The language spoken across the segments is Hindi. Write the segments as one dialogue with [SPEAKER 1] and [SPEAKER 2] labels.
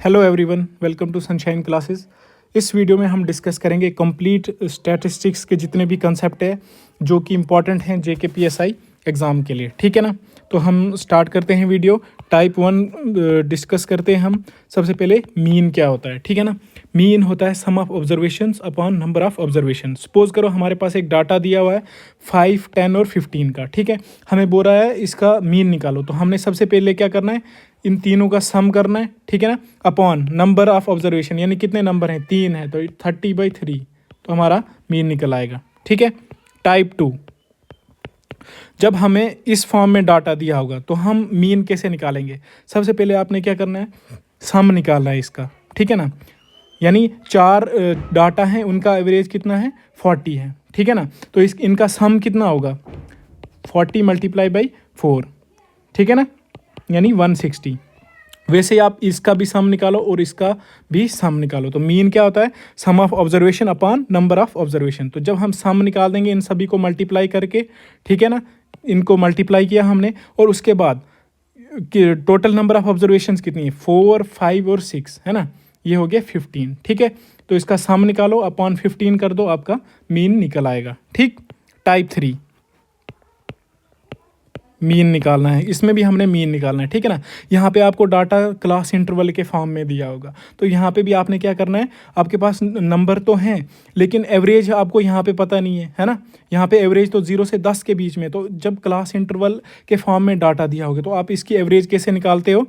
[SPEAKER 1] Hello everyone, welcome to Sunshine Classes. इस वीडियो में हम डिस्कस करेंगे कंप्लीट स्टैटिस्टिक्स के जितने भी कंसेप्ट है जो कि इम्पॉर्टेंट हैं जेकेपीएसआई एग्ज़ाम के लिए। ठीक है ना। तो हम स्टार्ट करते हैं वीडियो। टाइप 1 डिस्कस करते हैं हम। सबसे पहले मीन क्या होता है। ठीक है ना। मीन होता है sum of observations upon number of observation. Suppose करो हमारे पास एक डाटा दिया हुआ है 5, 10 और 15 का। ठीक है। हमें बोल रहा है इसका मीन निकालो, तो हमने सबसे पहले क्या करना है, इन तीनों का सम करना है। ठीक है ना। अपॉन नंबर ऑफ ऑब्जर्वेशन, यानी कितने नंबर हैं, 3 है, तो 30/3, तो हमारा मीन निकल आएगा। ठीक है। टाइप 2, जब हमें इस फॉर्म में डाटा दिया होगा तो हम मीन कैसे निकालेंगे। सबसे पहले आपने क्या करना है, सम निकालना है इसका। ठीक है ना। यानी 4 डाटा हैं, उनका एवरेज कितना है, 40 है। ठीक है ना। तो इनका सम कितना होगा, 40 × 4। ठीक है ना, यानी 160। वैसे ही आप इसका भी सम निकालो और इसका भी सम निकालो। तो मीन क्या होता है, sum of observation upon number of observation. तो जब हम सम निकाल देंगे इन सभी को मल्टीप्लाई करके, ठीक है ना, इनको मल्टीप्लाई किया हमने, और उसके बाद टोटल नंबर ऑफ ऑब्जर्वेशंस कितनी है, 4, 5 और 6 है ना, ये हो गया 15। ठीक है। तो इसका सम निकालो, अपॉन 15 कर दो, आपका मीन निकल आएगा। ठीक। टाइप 3, मीन निकालना है। इसमें भी हमने मीन निकालना है। ठीक है ना। यहाँ पे आपको डाटा क्लास इंटरवल के फॉर्म में दिया होगा, तो यहाँ पे भी आपने क्या करना है, आपके पास नंबर तो हैं लेकिन एवरेज आपको यहाँ पे पता नहीं है ना। यहाँ पे एवरेज तो 0 से 10 के बीच में। तो जब क्लास इंटरवल के फॉर्म में डाटा दिया होगा तो आप इसकी एवरेज कैसे निकालते हो,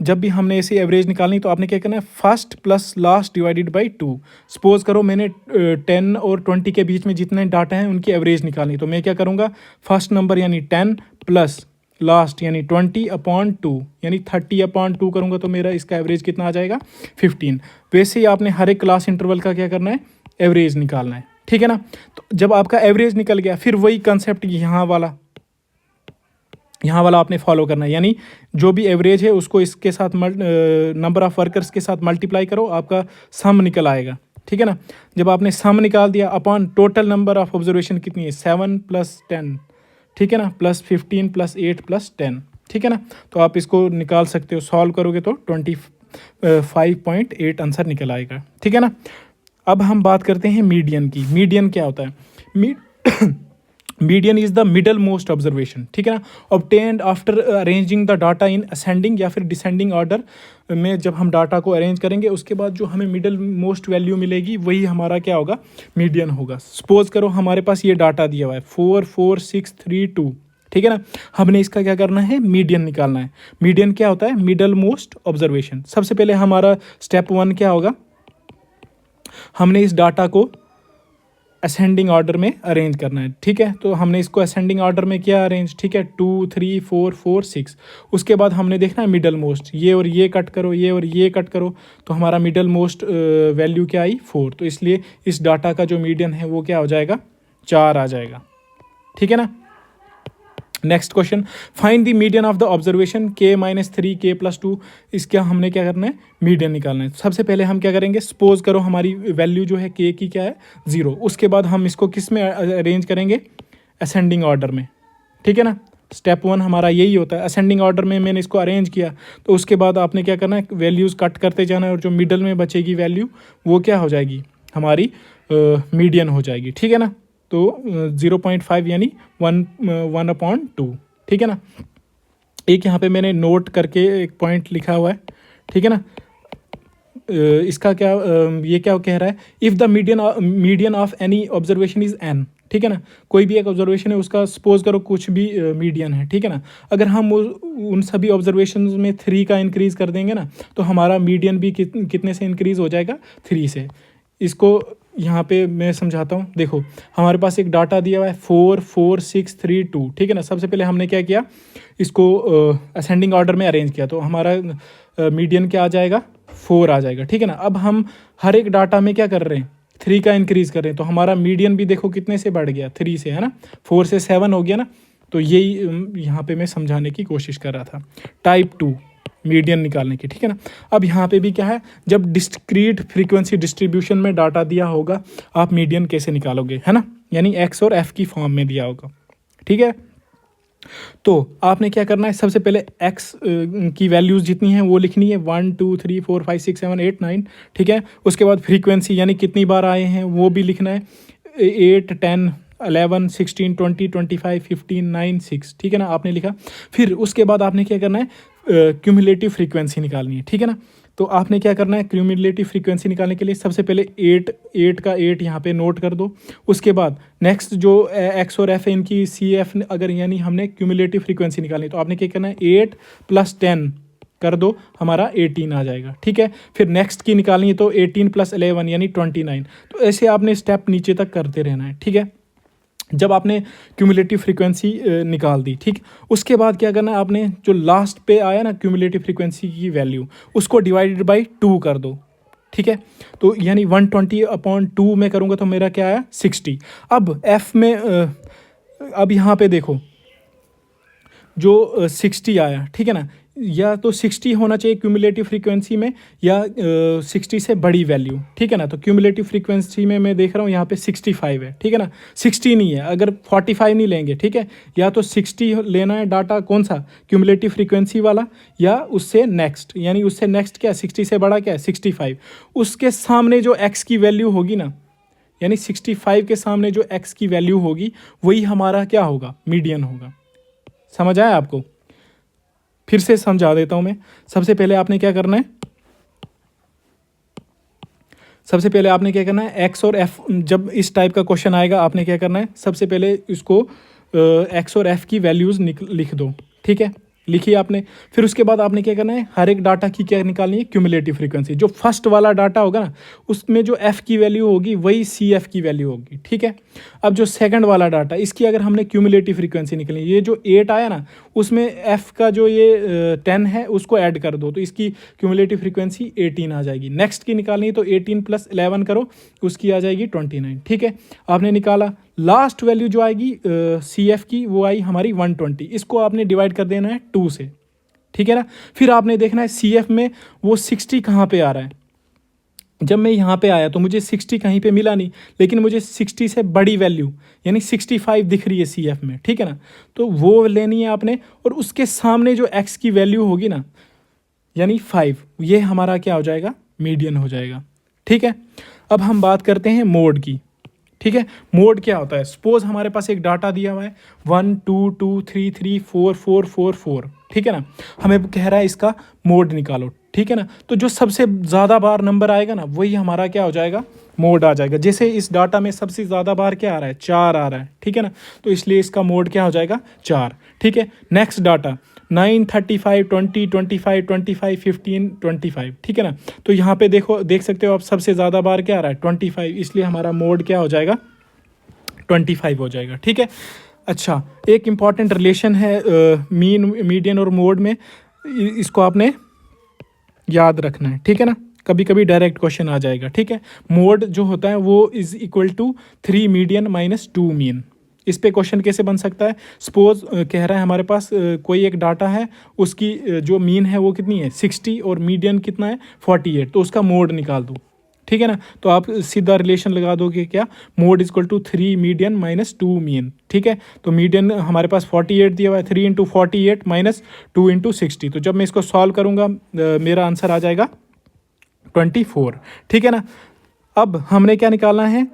[SPEAKER 1] जब भी हमने ऐसी एवरेज निकालनी तो आपने क्या करना है, first plus last divided by 2। Suppose करो मैंने 10 और 20 के बीच में जितने डाटा हैं उनकी एवरेज निकालनी, तो मैं क्या करूँगा, फर्स्ट नंबर यानी 10 प्लस लास्ट यानी 20/2 यानी 30/2 करूँगा, तो मेरा इसका एवरेज कितना आ जाएगा, 15। वैसे ही आपने हर एक क्लास इंटरवल का क्या करना है, एवरेज निकालना है। ठीक है ना। तो जब आपका एवरेज निकल गया, फिर वही कंसेप्ट यहाँ वाला आपने फॉलो करना है। यानी जो भी एवरेज है उसको इसके साथ नंबर ऑफ वर्कर्स के साथ मल्टीप्लाई करो, आपका सम निकल आएगा। ठीक है ना। जब आपने सम निकाल दिया, upon total number of observation कितनी है, 7 + 10, ठीक है ना, प्लस 15 + 8 + 10। ठीक है ना। तो आप इसको निकाल सकते हो, सॉल्व करोगे तो 25.8 आंसर निकल आएगा। ठीक है ना। अब हम बात करते हैं मीडियन की। मीडियन क्या होता है, median is the middle most observation. ठीक है ना। Obtained after arranging the data in ascending या फिर डिसेंडिंग ऑर्डर में, जब हम डाटा को अरेंज करेंगे उसके बाद जो हमें मिडल मोस्ट वैल्यू मिलेगी वही हमारा क्या होगा, मीडियन होगा। सपोज करो हमारे पास ये डाटा दिया हुआ है 4, 4, 6, 3, 2। ठीक है ना। हमने इसका क्या करना है, मीडियन निकालना है। मीडियन क्या होता है, मिडल मोस्ट ऑब्जर्वेशन। सबसे पहले हमारा स्टेप 1 क्या होगा, हमने इस डाटा को असेंडिंग ऑर्डर में अरेंज करना है। ठीक है। तो हमने इसको असेंडिंग ऑर्डर में किया अरेंज। ठीक है, 2, 3, 4, 4, 6। उसके बाद हमने देखना है मिडल मोस्ट, ये और ये कट करो, ये और ये कट करो, तो हमारा मिडल मोस्ट वैल्यू क्या आई, 4। तो इसलिए इस डाटा का जो मीडियन है वो क्या हो जाएगा, 4 आ जाएगा। ठीक है ना। Next question, find the median of the observation k-3 k+2। इसका हमने क्या करना है, मीडियन निकालना है। सबसे पहले हम क्या करेंगे, सपोज करो हमारी वैल्यू जो है k की क्या है, 0। उसके बाद हम इसको किस में अरेंज करेंगे, असेंडिंग ऑर्डर में। ठीक है ना। स्टेप 1 हमारा यही होता है, असेंडिंग ऑर्डर में मैंने इसको अरेंज किया, तो उसके बाद आपने क्या करना है, वैल्यूज़ कट करते जाना है, और जो मिडल में बचेगी वैल्यू वो क्या हो जाएगी, हमारी मीडियन हो जाएगी। ठीक है ना। तो 0.5 यानी 1/2। ठीक है ना। एक यहाँ पे मैंने नोट करके एक पॉइंट लिखा हुआ है। ठीक है ना। इसका क्या ये क्या कह रहा है, if the median of any observation is n। ठीक है ना। कोई भी एक ऑब्जर्वेशन है, उसका सपोज करो कुछ भी मीडियन है। ठीक है ना। अगर हम उन सभी ऑब्जर्वेशन में 3 का इंक्रीज़ कर देंगे ना, तो हमारा मीडियन भी कितने से इंक्रीज़ हो जाएगा, 3 से। इसको यहाँ पे मैं समझाता हूँ। देखो हमारे पास एक डाटा दिया हुआ है 4, 4, 6, 3, 2। ठीक है ना। सबसे पहले हमने क्या किया, इसको असेंडिंग ऑर्डर में अरेंज किया, तो हमारा मीडियन क्या आ जाएगा, 4 आ जाएगा। ठीक है ना। अब हम हर एक डाटा में क्या कर रहे हैं, 3 का इंक्रीज़ कर रहे हैं, तो हमारा मीडियन भी देखो कितने से बढ़ गया, 3 से, है ना। 4 से 7 हो गया ना। तो यही यहाँ पे मैं समझाने की कोशिश कर रहा था, टाइप 2 मीडियन निकालने की। ठीक है ना। अब यहाँ पे भी क्या है, जब डिस्क्रीट फ्रीक्वेंसी डिस्ट्रीब्यूशन में डाटा दिया होगा, आप मीडियन कैसे निकालोगे, है ना, यानी एक्स और एफ की फॉर्म में दिया होगा। ठीक है। तो आपने क्या करना है, सबसे पहले x की वैल्यूज़ जितनी हैं वो लिखनी है, 1 2 3 4 5 6 7 8 9, ठीक है। उसके बाद फ्रीक्वेंसी यानी कितनी बार आए हैं वो भी लिखना है, 8 10 11 16 20 25 15 9 6, ठीक है ना, आपने लिखा। फिर उसके बाद आपने क्या करना है, क्यूमुलेटिव फ्रीक्वेंसी निकालनी है, ठीक है ना। तो आपने क्या करना है, क्यूमुलेटिव फ्रीक्वेंसी निकालने के लिए सबसे पहले 8 का 8 यहाँ पे नोट कर दो। उसके बाद नेक्स्ट जो एक्स और एफ है इनकी सी एफ, अगर यानी हमने क्यूमुलेटिव फ्रीक्वेंसी निकालनी तो आपने क्या करना है, 8 + 10 कर दो, हमारा 18 आ जाएगा, ठीक है। फिर नेक्स्ट की निकालनी है तो 18 + 11 यानी 29। तो ऐसे आपने स्टेप नीचे तक करते रहना है, ठीक है। जब आपने क्यूमुलेटिव फ्रीक्वेंसी निकाल दी, ठीक, उसके बाद क्या करना है, आपने जो लास्ट पे आया ना क्यूमुलेटिव फ्रीक्वेंसी की वैल्यू, उसको डिवाइडेड बाय 2 कर दो, ठीक है। तो यानी 120/2 में करूँगा तो मेरा क्या आया, 60। अब एफ में अब यहाँ पे देखो जो 60 आया, ठीक है ना, या तो 60 होना चाहिए क्यूमुलेटिव फ्रीक्वेंसी में, या 60 से बड़ी वैल्यू, ठीक है ना। तो क्यूमुलेटिव फ्रीक्वेंसी में मैं देख रहा हूँ यहाँ पे 65 है, ठीक है ना, 60 नहीं है, अगर 45 नहीं लेंगे, ठीक है। या तो 60 लेना है डाटा, कौन सा, क्यूमुलेटिव फ्रीक्वेंसी वाला, या उससे नेक्स्ट, यानी उससे नेक्स्ट क्या है, 60 से बड़ा क्या है, 65। उसके सामने जो एक्स की वैल्यू होगी ना, यानी 65 के सामने जो एक्स की वैल्यू होगी वही हमारा क्या होगा, मीडियन होगा। समझ आया आपको? फिर से समझा देता हूं मैं। सबसे पहले आपने क्या करना है, सबसे पहले आपने क्या करना है, एक्स और एफ, जब इस टाइप का क्वेश्चन आएगा आपने क्या करना है, सबसे पहले इसको एक्स और एफ की वैल्यूज़ लिख दो, ठीक है, लिखिए आपने। फिर उसके बाद आपने क्या करना है, हर एक डाटा की क्या निकालनी है, क्यूमुलेटिव फ्रीक्वेंसी। जो फर्स्ट वाला डाटा होगा ना उसमें जो एफ की वैल्यू होगी वही सी एफ की वैल्यू होगी, ठीक है। अब जो सेकंड वाला डाटा, इसकी अगर हमने क्यूमुलेटिव फ्रीक्वेंसी निकालनी, ये जो 8 आया ना उसमें एफ का जो ये 10 है उसको ऐड कर दो, तो इसकी क्यूमुलेटिव फ्रीक्वेंसी 18 आ जाएगी। नेक्स्ट की निकालनी है तो 18 + 11 करो, उसकी आ जाएगी 29, ठीक है, आपने निकाला। लास्ट वैल्यू जो आएगी सी एफ की वो आई हमारी 120, इसको आपने डिवाइड कर देना है 2 से, ठीक है ना। फिर आपने देखना है सी एफ में वो 60 कहाँ पे आ रहा है। जब मैं यहाँ पे आया तो मुझे 60 कहीं पे मिला नहीं, लेकिन मुझे 60 से बड़ी वैल्यू यानी 65 दिख रही है सी एफ में, ठीक है ना। तो वो लेनी है आपने, और उसके सामने जो एक्स की वैल्यू होगी ना यानी 5, ये हमारा क्या हो जाएगा, मीडियन हो जाएगा, ठीक है। अब हम बात करते हैं मोड की, ठीक है। मोड क्या होता है, सपोज हमारे पास एक डाटा दिया हुआ है 1 2 2 3 3 4 4 4 4, ठीक है ना, हमें कह रहा है इसका मोड निकालो, ठीक है ना। तो जो सबसे ज़्यादा बार नंबर आएगा ना वही हमारा क्या हो जाएगा, मोड आ जाएगा। जैसे इस डाटा में सबसे ज़्यादा बार क्या आ रहा है, 4 आ रहा है, ठीक है ना, तो इसलिए इसका मोड क्या हो जाएगा, 4, ठीक है। नेक्स्ट डाटा 9 35 20 25 25 15 25, ठीक है ना। तो यहाँ पे देखो, देख सकते हो आप, सबसे ज़्यादा बार क्या आ रहा है, 25, इसलिए हमारा मोड क्या हो जाएगा, 25 हो जाएगा, ठीक है। अच्छा, एक इम्पॉर्टेंट रिलेशन है मीन, मीडियन और मोड में, इसको आपने याद रखना है, ठीक है ना। कभी कभी डायरेक्ट क्वेश्चन आ जाएगा, ठीक है। मोड जो होता है वो is equal to 3 median - 2 mean. इस पे क्वेश्चन कैसे बन सकता है, सपोज कह रहा है हमारे पास कोई एक डाटा है, उसकी जो मीन है वो कितनी है, 60, और मीडियन कितना है, 48, तो उसका मोड निकाल दो, ठीक है ना। तो आप सीधा रिलेशन लगा दोगे क्या, mode is equal to 3 median - 2 mean, ठीक है। तो मीडियन हमारे पास 48 दिया हुआ है, 3 × 48 - 2 × 60, तो जब मैं इसको सॉल्व करूँगा मेरा आंसर आ जाएगा 24, ठीक है ना। अब हमने क्या निकालना है,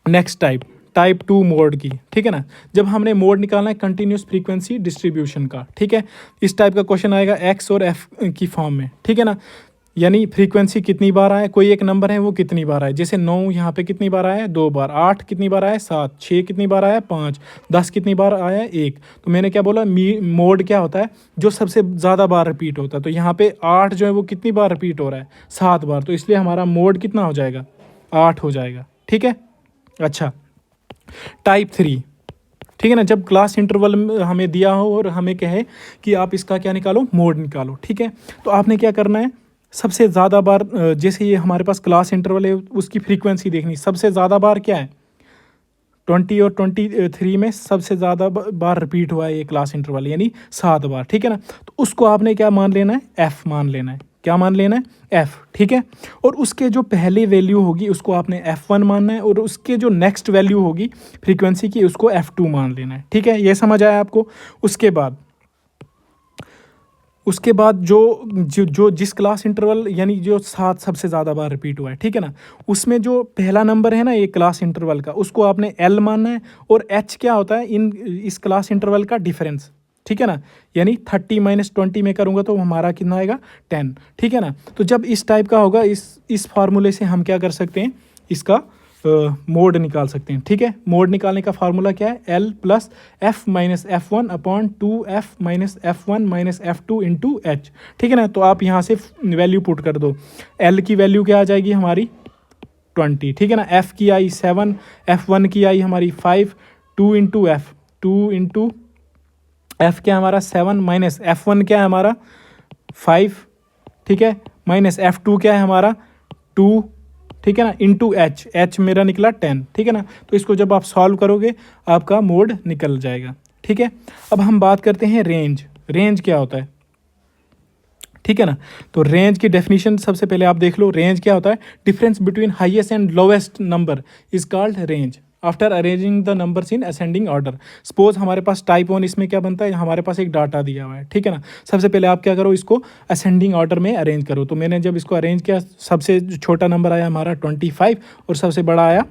[SPEAKER 1] नेक्स्ट टाइप 2 मोड की, ठीक है ना। जब हमने मोड निकालना है कंटिन्यूस फ्रीक्वेंसी डिस्ट्रीब्यूशन का, ठीक है, इस टाइप का क्वेश्चन आएगा एक्स और एफ की फॉर्म में, ठीक है ना। यानी फ्रीक्वेंसी कितनी बार आए, कोई एक नंबर है वो कितनी बार आए, जैसे 9 यहाँ पे कितनी बार आया है, 2 बार, 8 कितनी बार आया, 7, 6 कितनी बार आया, 5, 10 कितनी बार आया, 1। तो मैंने क्या बोला, मोड क्या होता है, जो सबसे ज़्यादा बार रिपीट होता है। तो यहाँ पे 8 जो है वो कितनी बार रिपीट हो रहा है, 7 बार, तो इसलिए हमारा मोड कितना हो जाएगा, 8 हो जाएगा, ठीक है। अच्छा, टाइप 3, ठीक है ना, जब क्लास इंटरवल हमें दिया हो और हमें कहे कि आप इसका क्या निकालो, मोड निकालो, ठीक है। तो आपने क्या करना है, सबसे ज़्यादा बार, जैसे ये हमारे पास क्लास इंटरवल है उसकी फ्रीक्वेंसी देखनी, सबसे ज़्यादा बार क्या है, 20 और 23 में सबसे ज़्यादा बार रिपीट हुआ है ये क्लास इंटरवल, यानी 7 बार, ठीक है ना। तो उसको आपने क्या मान लेना है, एफ मान लेना है, क्या मान लेना है, f, ठीक है। और उसके जो पहली वैल्यू होगी उसको आपने f1 मानना है, और उसके जो नेक्स्ट वैल्यू होगी फ्रीक्वेंसी की उसको f2 मान लेना है, ठीक है। ये समझ आया आपको। उसके बाद जो जिस क्लास इंटरवल यानी जो 7 सबसे ज़्यादा बार रिपीट हुआ है, ठीक है ना, उसमें जो पहला नंबर है ना ये क्लास इंटरवल का, उसको आपने L मानना है, और H क्या होता है इस क्लास इंटरवल का डिफरेंस, ठीक है ना। यानी 30 - 20 में करूँगा तो हमारा कितना आएगा, 10, ठीक है ना। तो जब इस टाइप का होगा, इस फार्मूले से हम क्या कर सकते हैं, इसका मोड निकाल सकते हैं, ठीक है। मोड निकालने का फार्मूला क्या है, L plus F minus F1 upon 2F minus F1 minus F2 into H, ठीक है ना। तो आप यहाँ से वैल्यू पुट कर दो। L की वैल्यू क्या आ जाएगी हमारी 20, ठीक है ना। F की आई 7, F1 की आई हमारी 5, 2 इंटू F, 2 इंटू F क्या है हमारा 7 माइनस F1 क्या है हमारा 5, ठीक है, माइनस F2 क्या है हमारा 2, ठीक है ना, इंटू H मेरा निकला 10, ठीक है ना। तो इसको जब आप सॉल्व करोगे आपका मोड निकल जाएगा, ठीक है। अब हम बात करते हैं रेंज क्या होता है, ठीक है ना। तो रेंज की डेफिनेशन सबसे पहले आप देख लो। रेंज क्या होता है, difference between highest and lowest number is called range after arranging the numbers in ascending order. Suppose हमारे पास टाइप 1 इसमें क्या बनता है, हमारे पास एक डाटा दिया हुआ है, ठीक है ना। सबसे पहले आप क्या करो, इसको असेंडिंग ऑर्डर में अरेंज करो। तो मैंने जब इसको अरेंज किया, सबसे छोटा नंबर आया हमारा 25 और सबसे बड़ा आया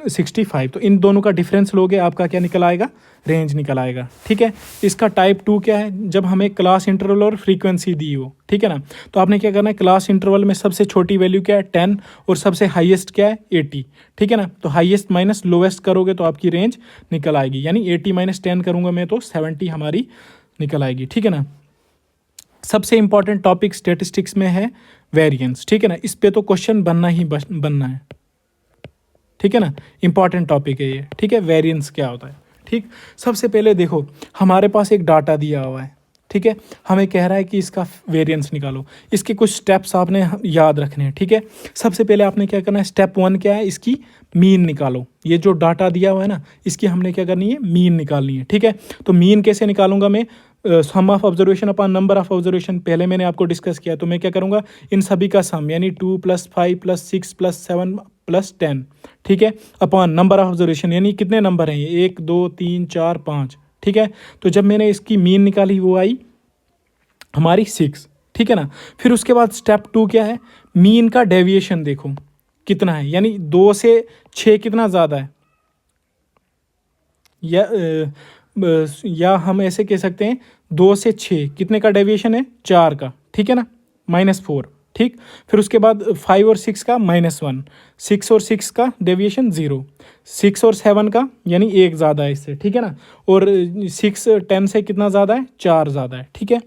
[SPEAKER 1] 65। तो इन दोनों का डिफरेंस लोगे, आपका क्या निकल आएगा, रेंज निकल आएगा, ठीक है। इसका टाइप 2 क्या है, जब हमें क्लास इंटरवल और फ्रीक्वेंसी दी हो, ठीक है ना। तो आपने क्या करना है, क्लास इंटरवल में सबसे छोटी वैल्यू क्या है 10 और सबसे हाईएस्ट क्या है 80, ठीक है ना। तो हाईएस्ट माइनस लोवेस्ट करोगे तो आपकी रेंज निकल आएगी, यानी 80 - 10 करूँगा मैं तो 70 हमारी निकल आएगी, ठीक है ना। सबसे इंपॉर्टेंट टॉपिक स्टेटिस्टिक्स में है वेरिएंस, ठीक है ना। इस पे तो क्वेश्चन बनना ही बनना है, ठीक है ना। इंपॉर्टेंट टॉपिक है ये, ठीक है। वेरिएंस क्या होता है, ठीक। सबसे पहले देखो, हमारे पास एक डाटा दिया हुआ है, ठीक है। हमें कह रहा है कि इसका वेरिएंस निकालो। इसके कुछ स्टेप्स आपने याद रखने हैं, ठीक है। सबसे पहले आपने क्या करना है, स्टेप 1 क्या है, इसकी मीन निकालो। ये जो डाटा दिया हुआ है ना, इसकी हमने क्या करनी है, मीन निकालनी है, ठीक है। तो मीन कैसे निकालूंगा मैं, sum of observation upon number of observation पहले मैंने आपको डिस्कस किया। तो मैं क्या करूँगा, इन सभी का सम, यानी 2 + 5 + 6 + 7 + 10, ठीक है, अपॉन नंबर ऑफ ऑब्जर्वेशन, यानी कितने नंबर हैं ये, 1 2 3 4 5, ठीक है। तो जब मैंने इसकी मीन निकाली वो आई हमारी 6, ठीक है ना। फिर उसके बाद स्टेप 2 क्या है, मीन का डेविएशन देखो कितना है, यानी 2 से 6 कितना ज़्यादा है, या हम ऐसे कह सकते हैं 2 से 6 कितने का डेविएशन है, 4 का, ठीक है ना, -4, ठीक। फिर उसके बाद 5 और 6 का -1, 6 और 6 का डेविएशन 0, 6 और 7 का यानी 1 ज़्यादा है इससे, ठीक है ना। और 6 10 से कितना ज़्यादा है, 4 ज़्यादा है, ठीक है।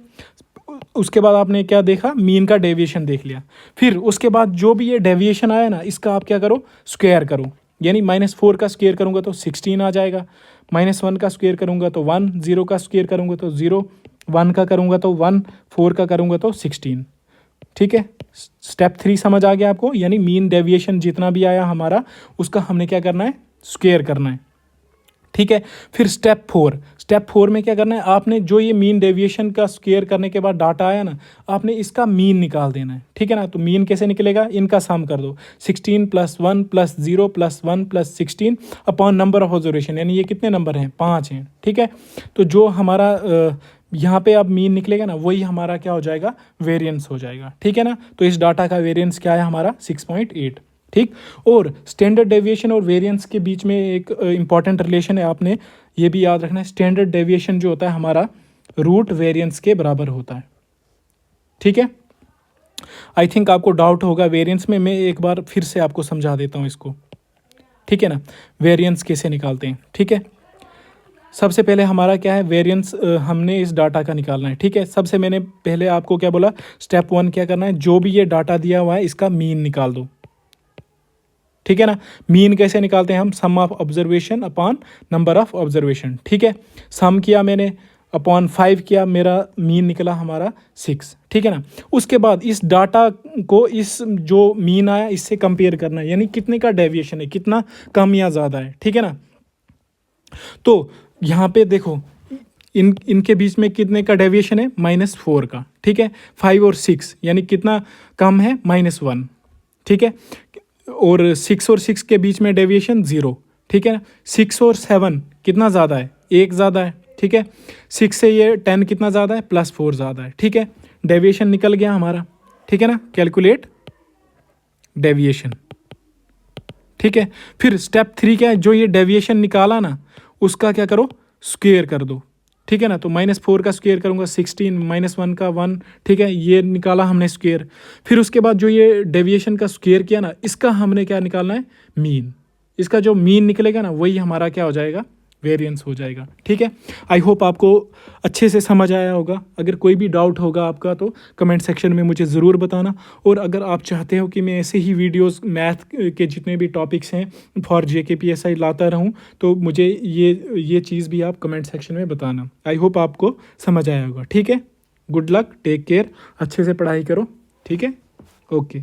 [SPEAKER 1] उसके बाद आपने क्या देखा, मीन का डेविएशन देख लिया। फिर उसके बाद जो भी ये डेविएशन आया ना, इसका आप क्या करो, स्क्वायर करो। यानी -4 का स्क्वायर करूँगा तो 16 आ जाएगा, -1 का स्क्वायर करूँगा तो 1, 0 का स्क्वायर करूँगा तो 0, 1 का करूँगा तो 1, 4 का करूँगा तो 16, ठीक है। स्टेप 3 समझ आ गया आपको, यानी मीन डेविएशन जितना भी आया हमारा उसका हमने क्या करना है, स्क्वायर करना है, ठीक है। फिर स्टेप 4 में क्या करना है, आपने जो ये मीन डेविएशन का स्क्वायर करने के बाद डाटा आया ना, आपने इसका मीन निकाल देना है, ठीक है ना। तो मीन कैसे निकलेगा, इनका सम कर दो, 16 + 1 + 0 + 1 + 16 अपॉन नंबर ऑफ ऑब्जर्वेशन, यानी ये कितने नंबर हैं, 5 हैं, ठीक है। तो जो हमारा यहाँ पे अब मीन निकलेगा ना, वही हमारा क्या हो जाएगा, वेरिएंस हो जाएगा, ठीक है ना। तो इस डाटा का वेरिएंस क्या है हमारा 6.8, ठीक। और स्टैंडर्ड डेविएशन और वेरिएंस के बीच में एक इंपॉर्टेंट रिलेशन है, आपने ये भी याद रखना है। स्टैंडर्ड डेविएशन जो होता है हमारा रूट वेरिएंस के बराबर होता है, ठीक है। आई थिंक आपको डाउट होगा वेरिएंस में, मैं एक बार फिर से आपको समझा देता हूँ इसको, ठीक है ना। वेरिएंस कैसे निकालते हैं, ठीक है। सबसे पहले हमारा क्या है, वेरिएंस हमने इस डाटा का निकालना है, ठीक है। सबसे मैंने पहले आपको क्या बोला, स्टेप 1 क्या करना है, जो भी ये डाटा दिया हुआ है इसका मीन निकाल दो, ठीक है ना। मीन कैसे निकालते हैं हम, sum of observation upon number of observation, ठीक है। सम किया मैंने, अपॉन 5 किया, मेरा मीन निकला हमारा 6, ठीक है ना। उसके बाद इस डाटा को इस जो मीन आया इससे कंपेयर करना है, यानी कितने का डेविएशन है, कितना कम या ज़्यादा है, ठीक है ना। तो यहाँ पे देखो, इनके बीच में कितने का डेविएशन है, -4 का, ठीक है। 5 और 6 यानी कितना कम है, -1, ठीक है। और 6 और 6 के बीच में डेविएशन 0, ठीक है। 6 और 7 कितना ज़्यादा है, 1 ज़्यादा है, ठीक है। 6 से ये 10 कितना ज़्यादा है, +4 ज़्यादा है, ठीक है। डेविएशन निकल गया हमारा, ठीक है ना। कैलकुलेट डेविएशन, ठीक है। फिर स्टेप 3 क्या है, जो ये डेविएशन निकाला ना उसका क्या करो, स्क्वेयर कर दो, ठीक है ना। तो -4 का स्क्वेयर करूँगा 16, -1 का 1, ठीक है। ये निकाला हमने स्क्वेयर। फिर उसके बाद जो ये डेविएशन का स्क्वेयर किया ना, इसका हमने क्या निकालना है, मीन। इसका जो मीन निकलेगा ना वही हमारा क्या हो जाएगा, वेरिएंस हो जाएगा, ठीक है। आई होप आपको अच्छे से समझ आया होगा। अगर कोई भी डाउट होगा आपका तो कमेंट सेक्शन में मुझे ज़रूर बताना। और अगर आप चाहते हो कि मैं ऐसे ही वीडियोस मैथ के जितने भी टॉपिक्स हैं फॉर JKPSI लाता रहूं, तो मुझे ये चीज़ भी आप कमेंट सेक्शन में बताना। आई होप आपको समझ आया होगा, ठीक है। गुड लक, टेक केयर, अच्छे से पढ़ाई करो, ठीक है। ओके।